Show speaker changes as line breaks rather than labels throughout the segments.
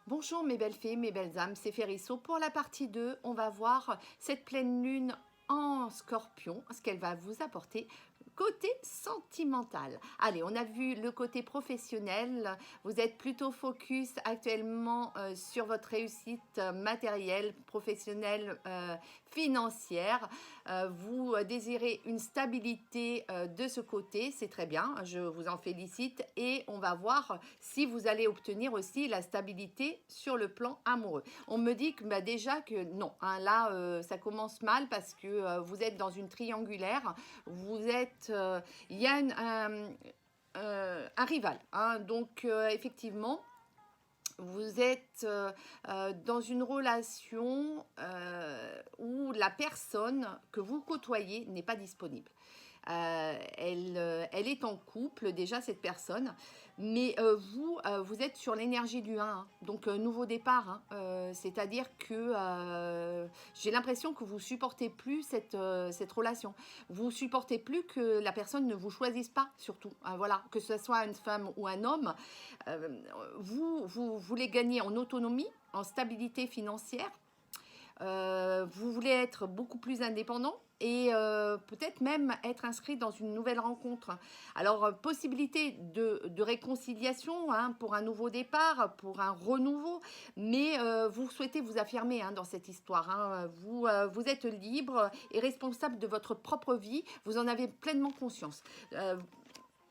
Bonjour mes belles fées, mes belles âmes, c'est Férisso. Pour la partie 2, on va voir cette pleine lune en Scorpion, ce qu'elle va vous apporter côté sentimental. Allez, on a vu le côté professionnel. Vous êtes plutôt focus actuellement sur votre réussite matérielle, professionnelle, financière. Vous désirez une stabilité de ce côté, c'est très bien, je vous en félicite. Et on va voir si vous allez obtenir aussi la stabilité sur le plan amoureux. On me dit que déjà que non, hein, là ça commence mal parce que vous êtes dans une triangulaire, vous êtes il y a un rival, hein, donc effectivement vous êtes dans une relation où la personne que vous côtoyez n'est pas disponible. Elle est en couple déjà, cette personne, mais vous êtes sur l'énergie du 1, hein, donc nouveau départ, hein, c'est-à-dire que j'ai l'impression que vous supportez plus cette relation, vous supportez plus que la personne ne vous choisisse pas, surtout, hein, voilà, que ce soit une femme ou un homme, vous voulez gagner en autonomie, en stabilité financière, vous voulez être beaucoup plus indépendant et peut-être même être inscrit dans une nouvelle rencontre. Alors, possibilité de réconciliation, hein, pour un nouveau départ, pour un renouveau, mais vous souhaitez vous affirmer, hein, dans cette histoire, hein. Vous êtes libre et responsable de votre propre vie, vous en avez pleinement conscience.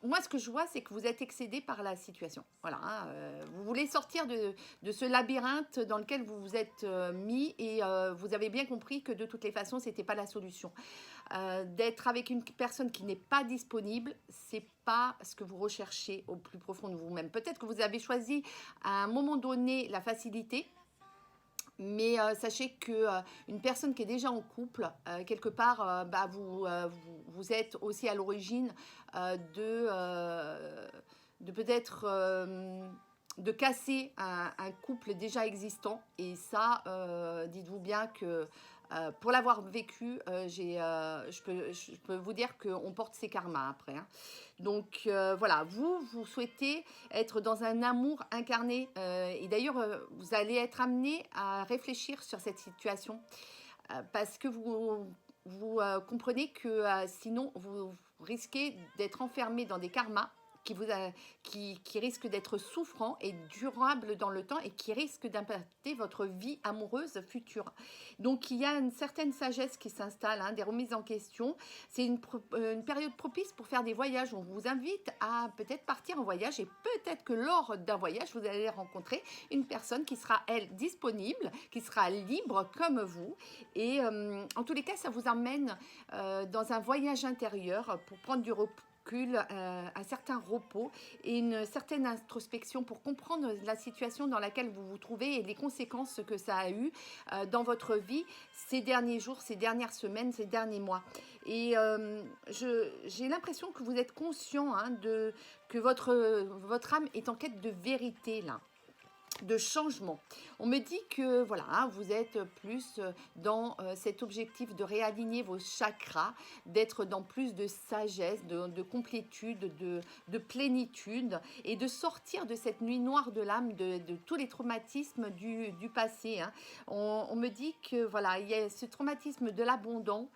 Moi, ce que je vois, c'est que vous êtes excédé par la situation. Voilà, hein, vous voulez sortir de ce labyrinthe dans lequel vous vous êtes mis et vous avez bien compris que de toutes les façons, ce n'était pas la solution. D'être avec une personne qui n'est pas disponible, c'est pas ce que vous recherchez au plus profond de vous-même. Peut-être que vous avez choisi à un moment donné la facilité, mais sachez que une personne qui est déjà en couple, quelque part, vous êtes aussi à l'origine de peut-être de casser un couple déjà existant. Et ça, dites-vous bien que pour l'avoir vécu, je peux vous dire qu'on porte ses karmas après, hein. Donc voilà, vous souhaitez être dans un amour incarné. Et d'ailleurs, vous allez être amené à réfléchir sur cette situation parce que vous comprenez que sinon, vous risquez d'être enfermé dans des karmas qui risque d'être souffrant et durable dans le temps et qui risque d'impacter votre vie amoureuse future. Donc, il y a une certaine sagesse qui s'installe, hein, des remises en question. C'est une période propice pour faire des voyages. On vous invite à peut-être partir en voyage et peut-être que lors d'un voyage, vous allez rencontrer une personne qui sera, elle, disponible, qui sera libre comme vous. Et en tous les cas, ça vous emmène dans un voyage intérieur pour prendre du repos, un certain repos et une certaine introspection pour comprendre la situation dans laquelle vous vous trouvez et les conséquences que ça a eu dans votre vie ces derniers jours, ces dernières semaines, ces derniers mois. Et j'ai l'impression que vous êtes conscient, hein, que votre âme est en quête de vérité là, de changement. On me dit que voilà, hein, vous êtes plus dans cet objectif de réaligner vos chakras, d'être dans plus de sagesse, de complétude, de plénitude et de sortir de cette nuit noire de l'âme, de tous les traumatismes du passé, hein. On me dit que voilà, il y a ce traumatisme de l'abondant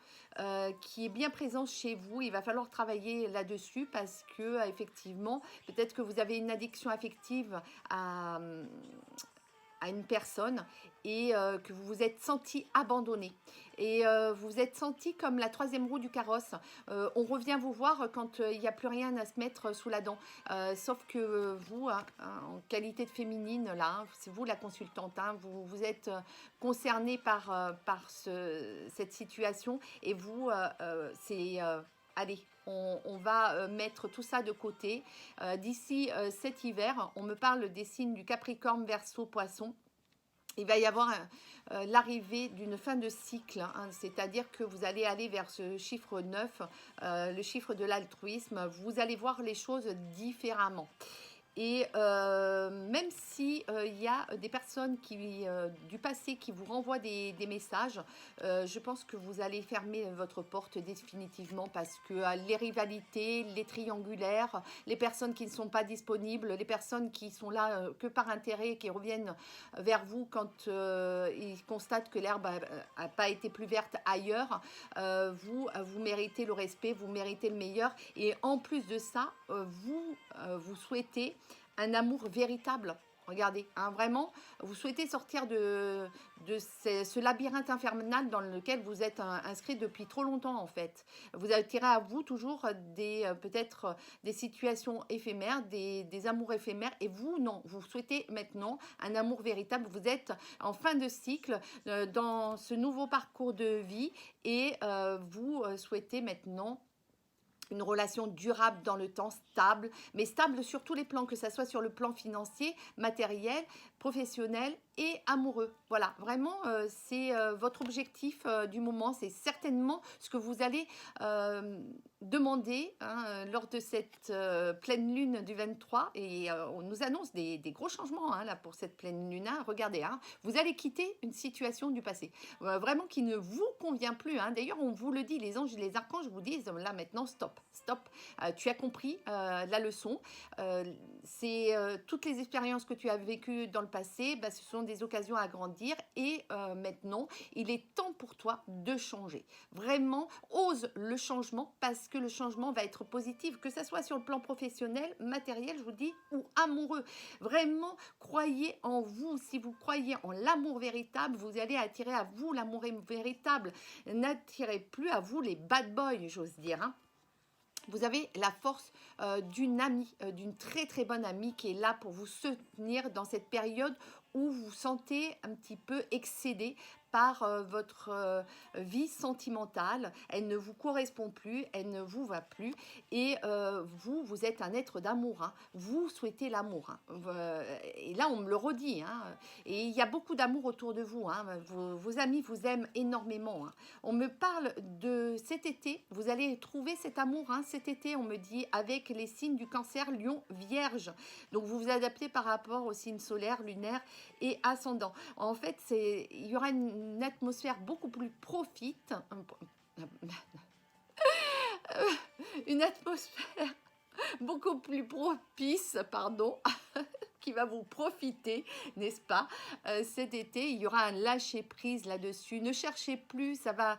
qui est bien présent chez vous. Il va falloir travailler là-dessus parce que effectivement, peut-être que vous avez une addiction affective à une personne et que vous vous êtes senti abandonné et vous vous êtes senti comme la troisième roue du carrosse. On revient vous voir quand il n'y a plus rien à se mettre sous la dent, sauf que vous, hein, en qualité de féminine là, hein, c'est vous la consultante, hein, vous êtes concernée par cette situation et vous c'est allez, on va mettre tout ça de côté. D'ici cet hiver, on me parle des signes du Capricorne, Verseau, Poisson. Il va y avoir l'arrivée d'une fin de cycle, hein, c'est-à-dire que vous allez aller vers ce chiffre 9, le chiffre de l'altruisme. Vous allez voir les choses différemment. Et même si il y a des personnes du passé qui vous renvoient des messages, je pense que vous allez fermer votre porte définitivement parce que les rivalités, les triangulaires, les personnes qui ne sont pas disponibles, les personnes qui sont là que par intérêt, qui reviennent vers vous quand ils constatent que l'herbe n'a pas été plus verte ailleurs, vous méritez le respect, vous méritez le meilleur. Et en plus de ça, vous souhaitez un amour véritable. Regardez, hein, vraiment, vous souhaitez sortir de ce labyrinthe infernal dans lequel vous êtes inscrit depuis trop longtemps en fait. Vous attirez à vous toujours peut-être des situations éphémères, des amours éphémères et vous non, vous souhaitez maintenant un amour véritable. Vous êtes en fin de cycle dans ce nouveau parcours de vie et vous souhaitez maintenant une relation durable dans le temps, stable, mais stable sur tous les plans, que ce soit sur le plan financier, matériel, professionnel et amoureux. Voilà, vraiment, c'est votre objectif du moment. C'est certainement ce que vous allez demander hein, lors de cette pleine lune du 23. Et on nous annonce des gros changements hein, là, pour cette pleine lune. Hein. Regardez, hein, vous allez quitter une situation du passé, vraiment qui ne vous convient plus. Hein. D'ailleurs, on vous le dit, les anges et les archanges vous disent, là maintenant, stop, stop. Tu as compris la leçon. C'est toutes les expériences que tu as vécues dans le passé, bah, ce sont des occasions à grandir et maintenant, il est temps pour toi de changer. Vraiment, ose le changement parce que le changement va être positif, que ce soit sur le plan professionnel, matériel, je vous dis, ou amoureux. Vraiment, croyez en vous. Si vous croyez en l'amour véritable, vous allez attirer à vous l'amour véritable. N'attirez plus à vous les bad boys, j'ose dire. Hein. Vous avez la force d'une amie, d'une très très bonne amie qui est là pour vous soutenir dans cette période où vous vous sentez un petit peu excédé par votre vie sentimentale. Elle ne vous correspond plus, elle ne vous va plus et vous êtes un être d'amour. Hein. Vous souhaitez l'amour. Hein. Et là, on me le redit. Hein. Et il y a beaucoup d'amour autour de vous. Hein. Vos amis vous aiment énormément. Hein. On me parle de cet été. Vous allez trouver cet amour hein, cet été, on me dit, avec les signes du Cancer, Lion, Vierge. Donc, vous vous adaptez par rapport aux signes solaires, lunaires et ascendants. En fait, il y aura une atmosphère beaucoup plus une atmosphère beaucoup plus propice, pardon, qui va vous profiter, n'est-ce pas? Cet été, il y aura un lâcher-prise là-dessus. Ne cherchez plus, ça va.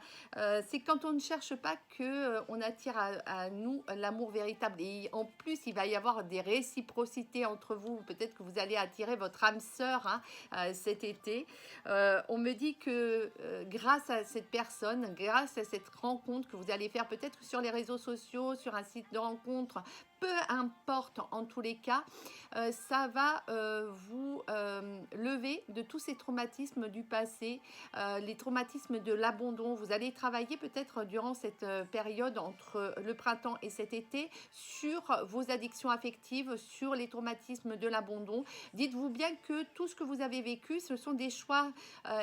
C'est quand on ne cherche pas que on attire à nous l'amour véritable. Et en plus, il va y avoir des réciprocités entre vous. Peut-être que vous allez attirer votre âme sœur hein, cet été. On me dit que grâce à cette personne, grâce à cette rencontre que vous allez faire peut-être sur les réseaux sociaux, sur un site de rencontre, peu importe en tous les cas, ça va vous lever de tous ces traumatismes du passé, les traumatismes de l'abandon. Vous allez travailler peut-être durant cette période entre le printemps et cet été sur vos addictions affectives, sur les traumatismes de l'abandon. Dites-vous bien que tout ce que vous avez vécu, ce sont des choix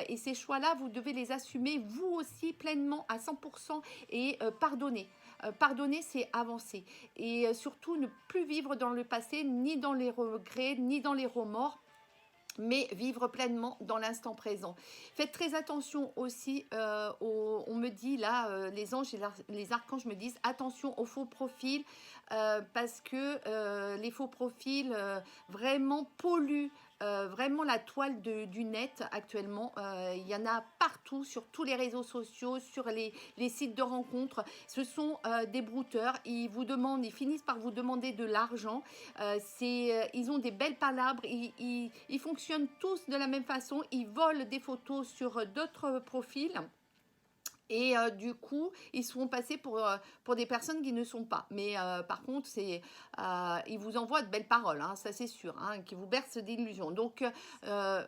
et ces choix-là, vous devez les assumer vous aussi pleinement à 100% et pardonner. Pardonner, c'est avancer. Et surtout, ne plus vivre dans le passé, ni dans les regrets, ni dans les remords, mais vivre pleinement dans l'instant présent. Faites très attention aussi, on me dit là, les anges et les archanges me disent attention aux faux profils, parce que les faux profils vraiment polluent vraiment la toile du net actuellement. Il y en a partout, sur tous les réseaux sociaux, sur les sites de rencontres. Ce sont des brouteurs. Ils finissent par vous demander de l'argent. Ils ont des belles palabres. Ils fonctionnent tous de la même façon. Ils volent des photos sur d'autres profils. Et du coup, ils seront passés pour des personnes qui ne sont pas. Mais par contre, ils vous envoient de belles paroles, hein, ça c'est sûr, hein, qui vous bercent d'illusions. Donc,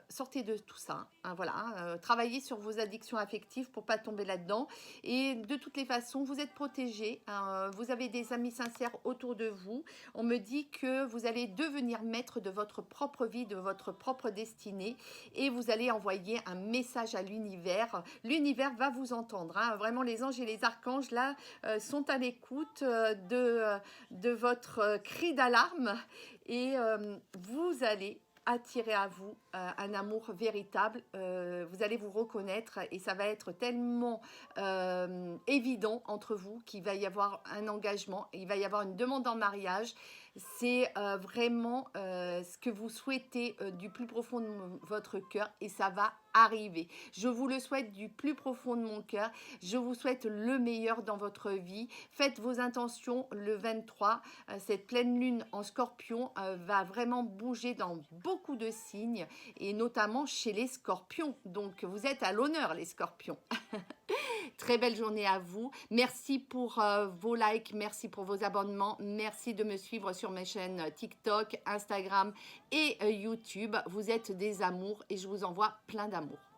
sortez de tout ça. Hein, voilà, hein, travaillez sur vos addictions affectives pour ne pas tomber là-dedans. Et de toutes les façons, vous êtes protégés. Hein, vous avez des amis sincères autour de vous. On me dit que vous allez devenir maître de votre propre vie, de votre propre destinée. Et vous allez envoyer un message à l'univers. L'univers va vous entendre. Hein. Vraiment, les anges et les archanges, là, sont à l'écoute de votre cri d'alarme et vous allez attirer à vous un amour véritable. Vous allez vous reconnaître et ça va être tellement évident entre vous qu'il va y avoir un engagement, il va y avoir une demande en mariage. C'est vraiment ce que vous souhaitez du plus profond de votre cœur et ça va arriver. Je vous le souhaite du plus profond de mon cœur. Je vous souhaite le meilleur dans votre vie. Faites vos intentions le 23. Cette pleine lune en scorpion va vraiment bouger dans beaucoup de signes et notamment chez les scorpions. Donc vous êtes à l'honneur les scorpions. Très belle journée à vous. Merci pour vos likes, merci pour vos abonnements, merci de me suivre sur mes chaînes TikTok, Instagram et YouTube. Vous êtes des amours et je vous envoie plein d'amour.